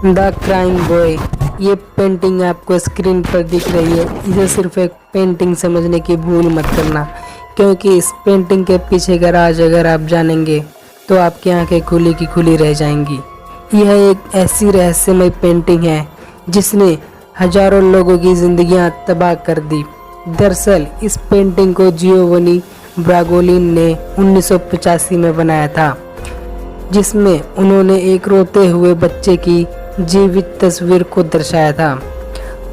The crying boy. ये painting आपको screen पर दिख रही है। इसे सिर्फ एक पेंटिंग समझने की भूल मत करना, क्योंकि इस पेंटिंग के पीछे का राज अगर आप जानेंगे तो आपकी आंखें खुली की खुली रह जाएंगी। यह एक ऐसी रहस्यमय पेंटिंग है जिसने हजारों लोगों की जिंदगियां तबाह कर दी। दरअसल इस पेंटिंग को जियोवनी ब्रागोलिन ने 1985 में बनाया था, जिसमें उन्होंने एक रोते हुए बच्चे की जीवित तस्वीर को दर्शाया था।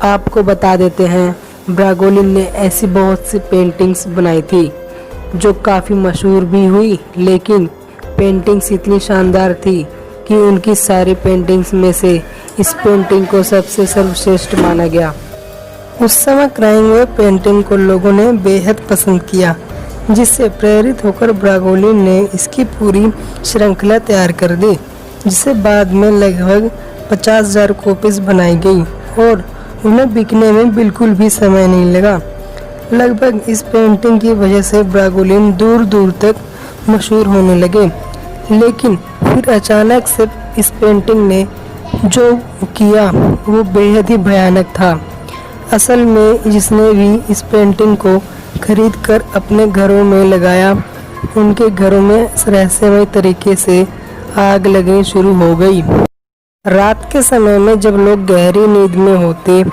आपको बता देते हैं, ब्रागोलिन ने ऐसी बहुत सी पेंटिंग्स बनाई थी जो काफ़ी मशहूर भी हुई, लेकिन पेंटिंग्स इतनी शानदार थी कि उनकी सारी पेंटिंग्स में से इस पेंटिंग को सबसे सर्वश्रेष्ठ माना गया। उस समय क्राइंग बॉय पेंटिंग को लोगों ने बेहद पसंद किया, जिससे प्रेरित होकर ब्रागोलिन ने इसकी पूरी श्रृंखला तैयार कर दी, जिसे बाद में लगभग 50,000 कॉपीज बनाई गई और उन्हें बिकने में बिल्कुल भी समय नहीं लगा। लगभग इस पेंटिंग की वजह से ब्रागोलिन दूर दूर तक मशहूर होने लगे, लेकिन फिर अचानक से इस पेंटिंग ने जो किया वो बेहद ही भयानक था। असल में जिसने भी इस पेंटिंग को खरीद कर अपने घरों में लगाया, उनके घरों में रहस्यमय तरीके से आग लगनी शुरू हो गई। रात के समय में जब लोग गहरी नींद में होते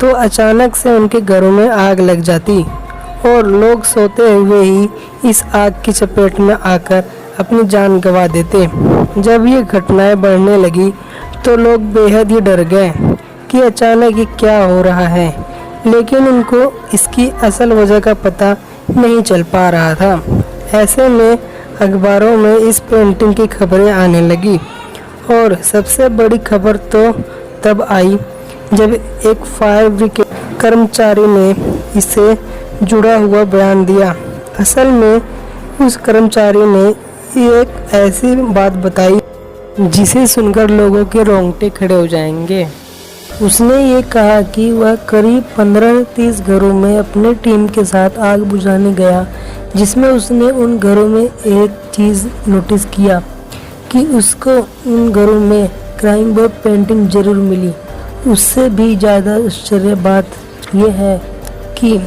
तो अचानक से उनके घरों में आग लग जाती और लोग सोते हुए ही इस आग की चपेट में आकर अपनी जान गंवा देते। जब ये घटनाएं बढ़ने लगी तो लोग बेहद ही डर गए कि अचानक ये क्या हो रहा है, लेकिन उनको इसकी असल वजह का पता नहीं चल पा रहा था। ऐसे में अखबारों में इस पेंटिंग की खबरें आने लगी और सबसे बड़ी खबर तो तब आई जब एक फायर ब्रिगेड कर्मचारी ने इससे जुड़ा हुआ बयान दिया। असल में उस कर्मचारी ने एक ऐसी बात बताई जिसे सुनकर लोगों के रोंगटे खड़े हो जाएंगे। उसने ये कहा कि वह करीब 15-30 घरों में अपने टीम के साथ आग बुझाने गया, जिसमें उसने उन घरों में एक चीज़ नोटिस किया कि उसको उन घरों में क्राइंग बॉय पेंटिंग जरूर मिली। उससे भी ज़्यादा आश्चर्य बात यह है कि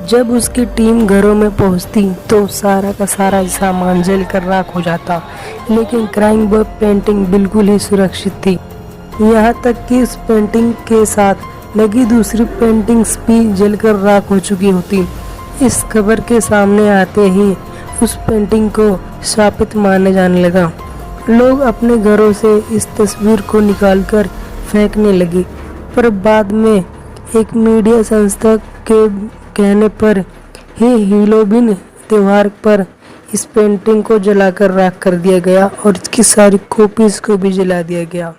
जब उसकी टीम घरों में पहुंचती तो सारा का सारा सामान जल कर राख हो जाता, लेकिन क्राइंग बॉय पेंटिंग बिल्कुल ही सुरक्षित थी। यहाँ तक कि इस पेंटिंग के साथ लगी दूसरी पेंटिंग्स भी जलकर राख हो चुकी होती। इस खबर के सामने आते ही उस पेंटिंग को शापित माने जाने लगा। लोग अपने घरों से इस तस्वीर को निकालकर फेंकने लगे, पर बाद में एक मीडिया संस्था के कहने पर ही हैलोवीन त्योहार पर इस पेंटिंग को जलाकर राख कर दिया गया और इसकी सारी कॉपीज को भी जला दिया गया।